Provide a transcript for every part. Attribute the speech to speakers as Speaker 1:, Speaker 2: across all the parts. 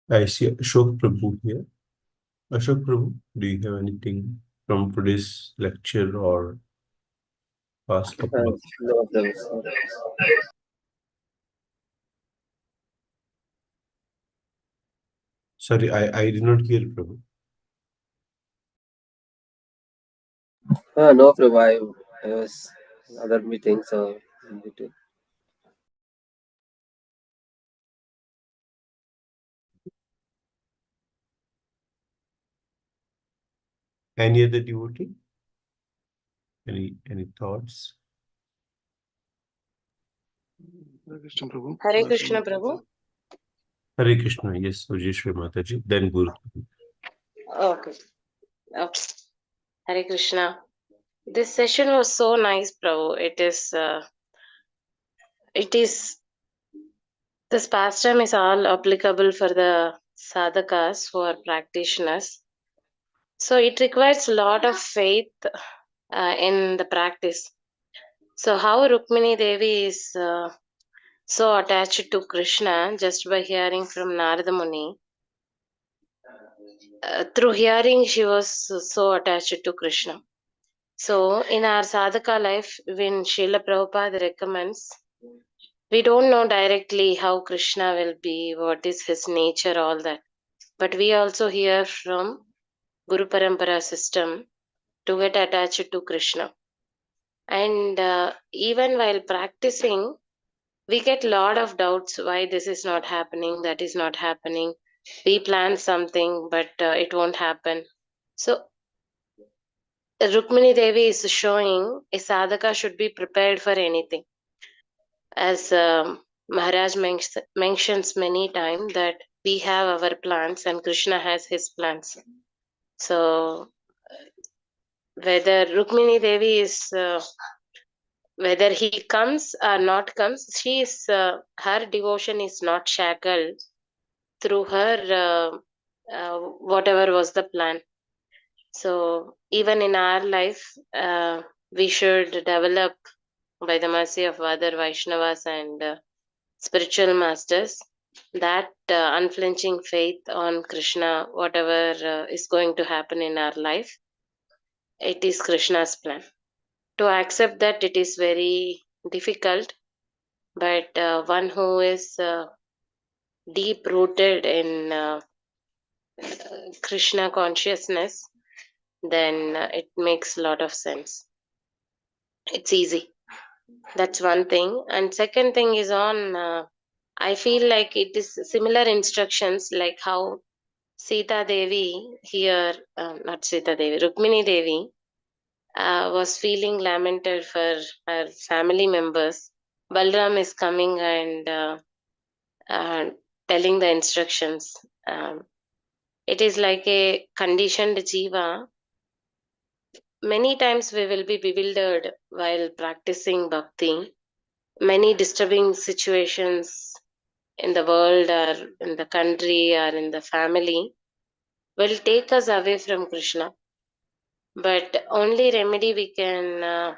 Speaker 1: I see Ashok Prabhu here. Ashok Prabhu, do you have anything from today's lecture or past couple of?
Speaker 2: No problem.
Speaker 1: Sorry, I did not hear Prabhu.
Speaker 2: No problem. I was in other meetings, so in between.
Speaker 1: Any other devotee? Any thoughts?
Speaker 3: Hare Krishna Prabhu.
Speaker 4: Hare Krishna Prabhu.
Speaker 1: Hare Krishna, yes, Vajeshwari Mataji, then Guru.
Speaker 4: Okay. Okay. Hare Krishna. This session was so nice, Prabhu. It is, this pastime is all applicable for the sadhakas who are practitioners. So it requires a lot of faith in the practice. So how Rukmini Devi is so attached to Krishna just by hearing from Narada Muni. Through hearing, she was so attached to Krishna. So in our sadhaka life, when Srila Prabhupada recommends, we don't know directly how Krishna will be, what is his nature, all that. But we also hear from Guru Parampara system to get attached to Krishna. And even while practicing, we get a lot of doubts why this is not happening, that is not happening. We plan something, but it won't happen. So Rukmini Devi is showing a sadhaka should be prepared for anything. As Maharaj mentions many times that we have our plans and Krishna has his plans. So whether Rukmini Devi is whether he comes or not comes, she is her devotion is not shackled through her whatever was the plan. So even in our life, we should develop by the mercy of other Vaishnavas and spiritual masters that unflinching faith on Krishna, whatever is going to happen in our life, it is Krishna's plan. To accept that it is very difficult, but one who is deep rooted in Krishna consciousness, then it makes a lot of sense. It's easy. That's one thing. And second thing is on, I feel like it is similar instructions like how Sita Devi here, not Sita Devi, Rukmini Devi was feeling lamented for her family members. Balram is coming and uh, telling the instructions. It is like a conditioned jiva. Many times we will be bewildered while practicing bhakti. Many disturbing situations in the world or in the country or in the family will take us away from Krishna. But only remedy we can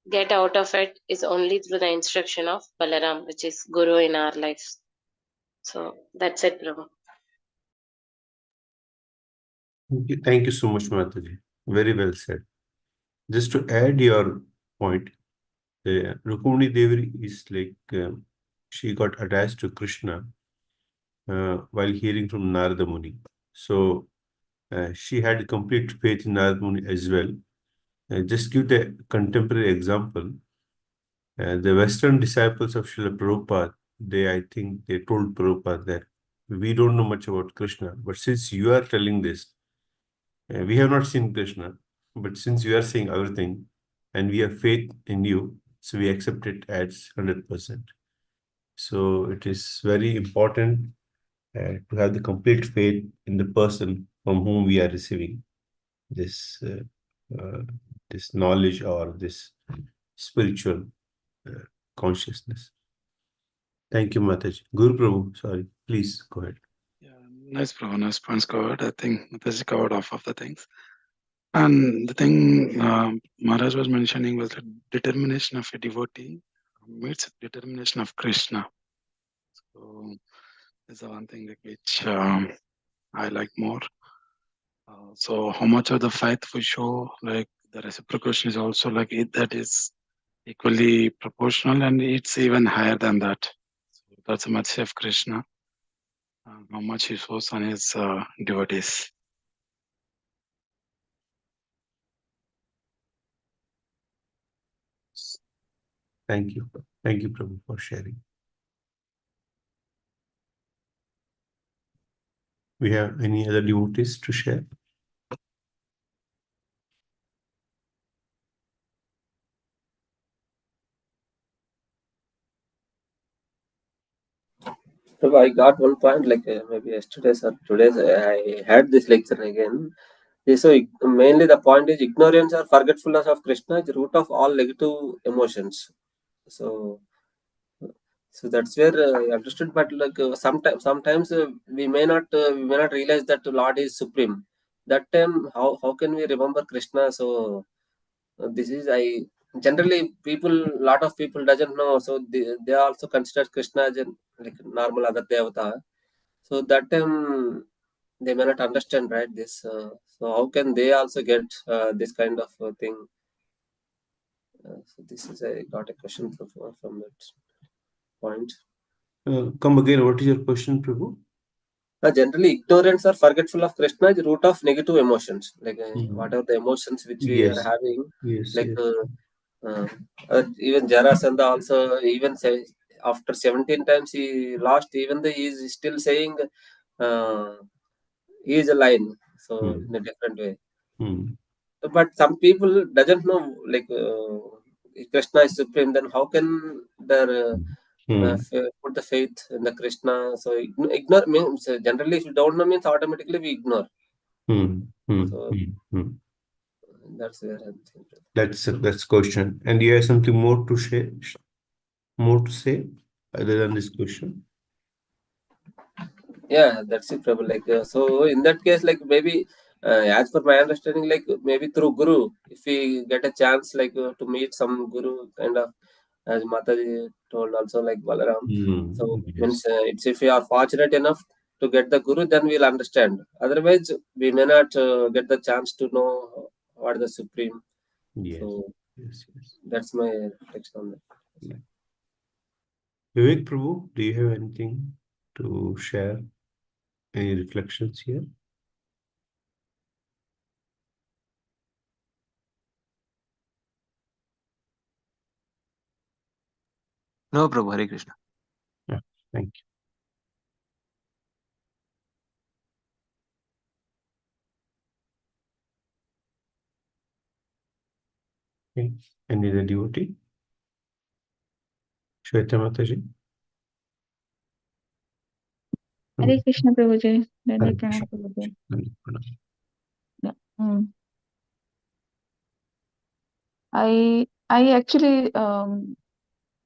Speaker 4: get out of it is only through the instruction of Balaram, which is Guru in our lives. So that's it, Prabhu.
Speaker 1: Thank you so much, Mataji. Very well said. Just to add your point, Rukmini Devi is like she got attached to Krishna while hearing from Narada Muni. So she had complete faith in Narada Muni as well. Just give the contemporary example. The Western disciples of Srila Prabhupada, I think they told Prabhupada that we don't know much about Krishna, but since you are telling this, we have not seen Krishna, but since you are saying everything and we have faith in you, so we accept it as 100%. So it is very important to have the complete faith in the person from whom we are receiving this this knowledge or this spiritual consciousness. Thank you, Mataji. Guru Prabhu, sorry, please go ahead.
Speaker 3: Yeah, nice Prabhu, nice points covered. I think Mataji covered off of the things. And the thing Maharaj was mentioning was the determination of a devotee meets determination of Krishna. So is the one thing like which I like more. So how much of the faith we show, like the reciprocation is also like it, that is equally proportional, and it's even higher than that. So that's the mercy of Krishna, how much he shows on his devotees.
Speaker 1: Thank you. Thank you, Prabhu, for sharing. We have any other devotees to share?
Speaker 2: So I got one point, like maybe yesterday's or today's, I had this lecture again. So mainly the point is ignorance or forgetfulness of Krishna is the root of all negative emotions. So that's where I understood. But like sometimes we may not realize that the Lord is supreme. That time, how can we remember Krishna? So this is I generally people, lot of people doesn't know. So they also consider Krishna as a like normal other devata. So that time they may not understand, right? This. So how can they also get this kind of thing? So this is I got a question from that point.
Speaker 1: Come again. What is your question, Prabhu?
Speaker 2: Generally, ignorance or forgetful of Krishna is the root of negative emotions. Like whatever the emotions which we are
Speaker 1: Yes.
Speaker 2: having,
Speaker 1: Yes.
Speaker 2: like
Speaker 1: Yes.
Speaker 2: even Jarasandha also, even after 17 times he lost, even though he is still saying uh, he is a lion. So in a different way. But some people doesn't know, like if Krishna is supreme, then how can their put the faith in the Krishna? So ignore means generally if you don't know means automatically we ignore. So that's where I'm thinking.
Speaker 1: That's question. And you have something more to share, more to say other than this question?
Speaker 2: Yeah, that's it, Prabhu. Like so in that case, like maybe as per my understanding, like maybe through Guru, if we get a chance, like to meet some Guru, kind of as Mataji told also, like Balaram. So means
Speaker 1: Yes.
Speaker 2: it's if we are fortunate enough to get the Guru, then we'll understand. Otherwise, we may not get the chance to know what the Supreme.
Speaker 1: Yes.
Speaker 2: So
Speaker 1: Yes. Yes.
Speaker 2: that's my reflection on that.
Speaker 1: Yeah. Vivek Prabhu, do you have anything to share? Any reflections here?
Speaker 5: No, Prabhu, Hare Krishna.
Speaker 1: Yeah, thank you. Okay. Any other devotee? Shweta Mataji?
Speaker 6: Hare Krishna Prabhuji.
Speaker 1: Hare
Speaker 6: Dandar
Speaker 1: Krishna.
Speaker 6: Pranam Prabhuji.
Speaker 1: Pranam.
Speaker 6: Yeah. I actually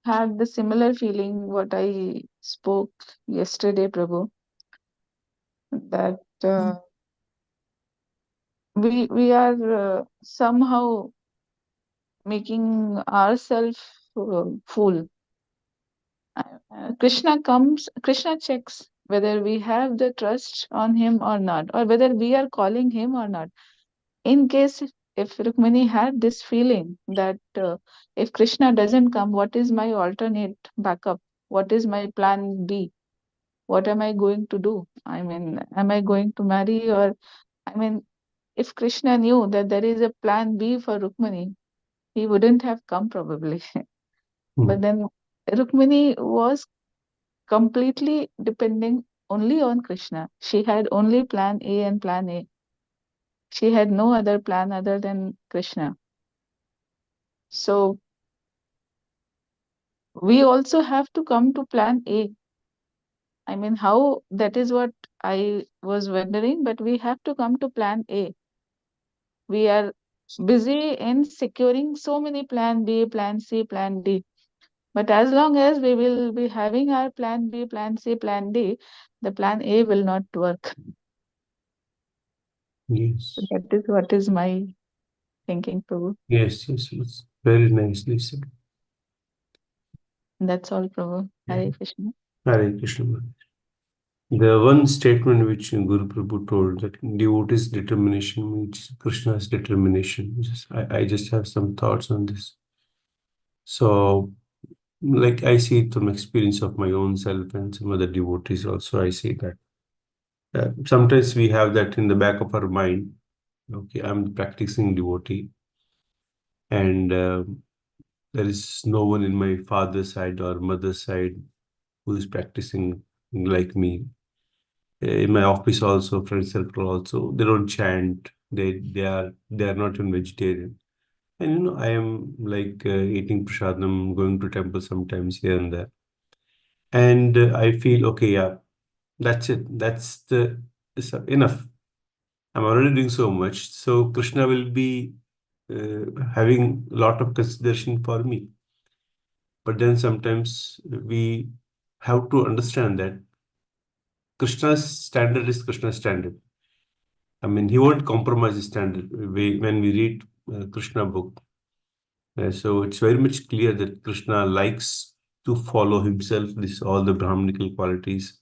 Speaker 6: had the similar feeling what I spoke yesterday, Prabhu, that we are somehow making ourselves fool. Krishna checks whether we have the trust on him or not, or whether we are calling him or not. In case if Rukmini had this feeling that if Krishna doesn't come, what is my alternate backup? What is my plan B? What am I going to do? I mean, am I going to marry? Or, I mean, if Krishna knew that there is a plan B for Rukmini, he wouldn't have come probably. But then Rukmini was completely depending only on Krishna. She had only plan A and plan A. She had no other plan other than Krishna. So we also have to come to plan A. I mean, how that is what I was wondering, but we have to come to plan A. We are busy in securing so many plan B, plan C, plan D. But as long as we will be having our plan B, plan C, plan D, the plan A will not work.
Speaker 1: Yes.
Speaker 6: So that is what is my thinking, Prabhu.
Speaker 1: Yes. Very nicely said.
Speaker 6: That's all, Prabhu.
Speaker 1: Yeah.
Speaker 6: Hare Krishna.
Speaker 1: Hare Krishna. The one statement which Guru Prabhu told, that devotee's determination means Krishna's determination. I just have some thoughts on this. So, like, I see it from experience of my own self and some other devotees also. I see that sometimes we have that in the back of our mind. Okay, I'm practicing devotee, and there is no one in my father's side or mother's side who is practicing like me. In my office also, friend circle also, they don't chant. They are not even vegetarian. And I am like eating prasadam, going to temple sometimes here and there. And I feel okay, yeah, that's it. It's enough. I'm already doing so much. So Krishna will be having a lot of consideration for me. But then sometimes we have to understand that Krishna's standard is Krishna's standard. I mean, he won't compromise his standard when we read Krishna book. So it's very much clear that Krishna likes to follow himself, all the Brahmanical qualities,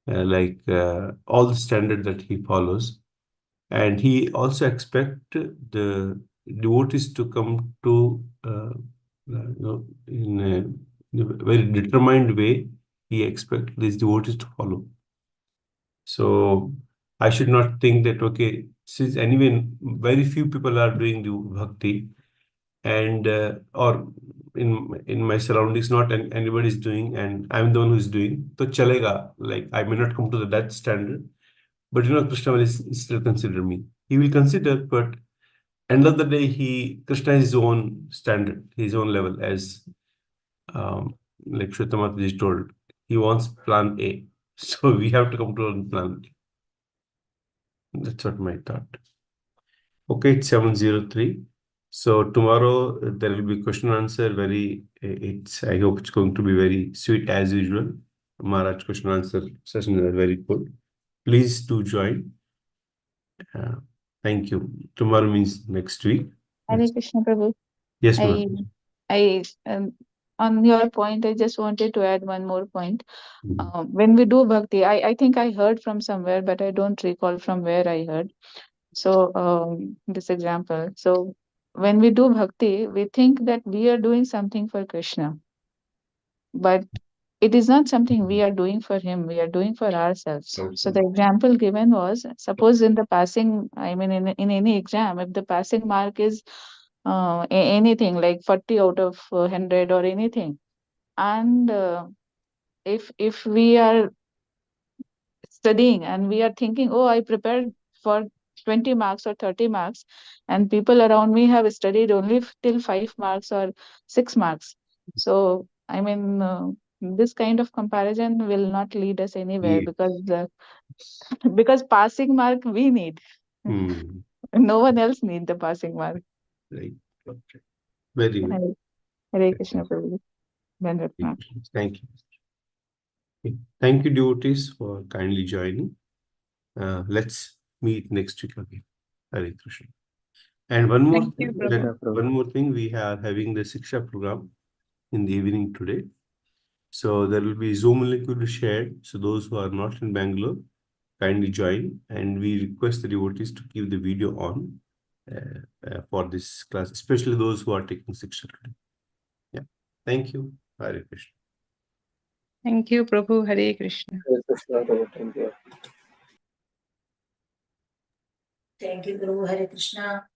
Speaker 1: all the standard that he follows. And he also expect the devotees to come to, in a very determined way, he expect these devotees to follow. So I should not think that, okay, since anyway, very few people are doing the bhakti, and or in my surroundings, not anybody is doing, and I'm the one who is doing. So chalega, like I may not come to that standard, but Krishna will still consider me. He will consider, but end of the day, Krishna is his own standard, his own level, as like Shweta Mataji told, he wants plan A. So we have to come to plan A. That's what my thought. Okay, it's 7:03. So tomorrow there will be question answer. I hope it's going to be very sweet as usual. Maharaj question answer session are very good. Please do join. Thank you. Tomorrow means next week.
Speaker 6: Hare Krishna Prabhu.
Speaker 1: Yes,
Speaker 6: I,
Speaker 1: ma'am.
Speaker 6: On your point, I just wanted to add one more point.
Speaker 1: Mhm.
Speaker 6: When we do bhakti, I think I heard from somewhere, but I don't recall from where I heard. So, this example. So, when we do bhakti, we think that we are doing something for Krishna, but it is not something we are doing for him, we are doing for ourselves. So, the example given was, suppose in the passing, I mean, in any exam, if the passing mark is anything like 40 out of 100 or anything, and if we are studying and we are thinking, oh, I prepared for 20 marks or 30 marks, and people around me have studied only till 5 marks or 6 marks. So, I mean, this kind of comparison will not lead us anywhere,
Speaker 1: Yeah.
Speaker 6: because passing mark we need.
Speaker 1: Hmm.
Speaker 6: No one else need the passing mark.
Speaker 1: Right. Okay. Very good.
Speaker 6: Hare Hare Krishna Prabhu. Dandavats.
Speaker 1: Thank you. Okay. Thank you, devotees, for kindly joining. Let's meet next week again. Hare Krishna. And one more
Speaker 6: Thank you,
Speaker 1: thing,
Speaker 6: Prabhu.
Speaker 1: one more thing, we are having the Siksha program in the evening today. So there will be Zoom link will be shared. So those who are not in Bangalore, kindly join. And we request the devotees to keep the video on for this class, especially those who are taking Siksha today. Yeah. Thank you. Hare Krishna.
Speaker 6: Thank you, Prabhu. Hare Krishna.
Speaker 2: Hare Krishna, Prabhu. Thank you.
Speaker 7: Thank you, Guru. Hare Krishna.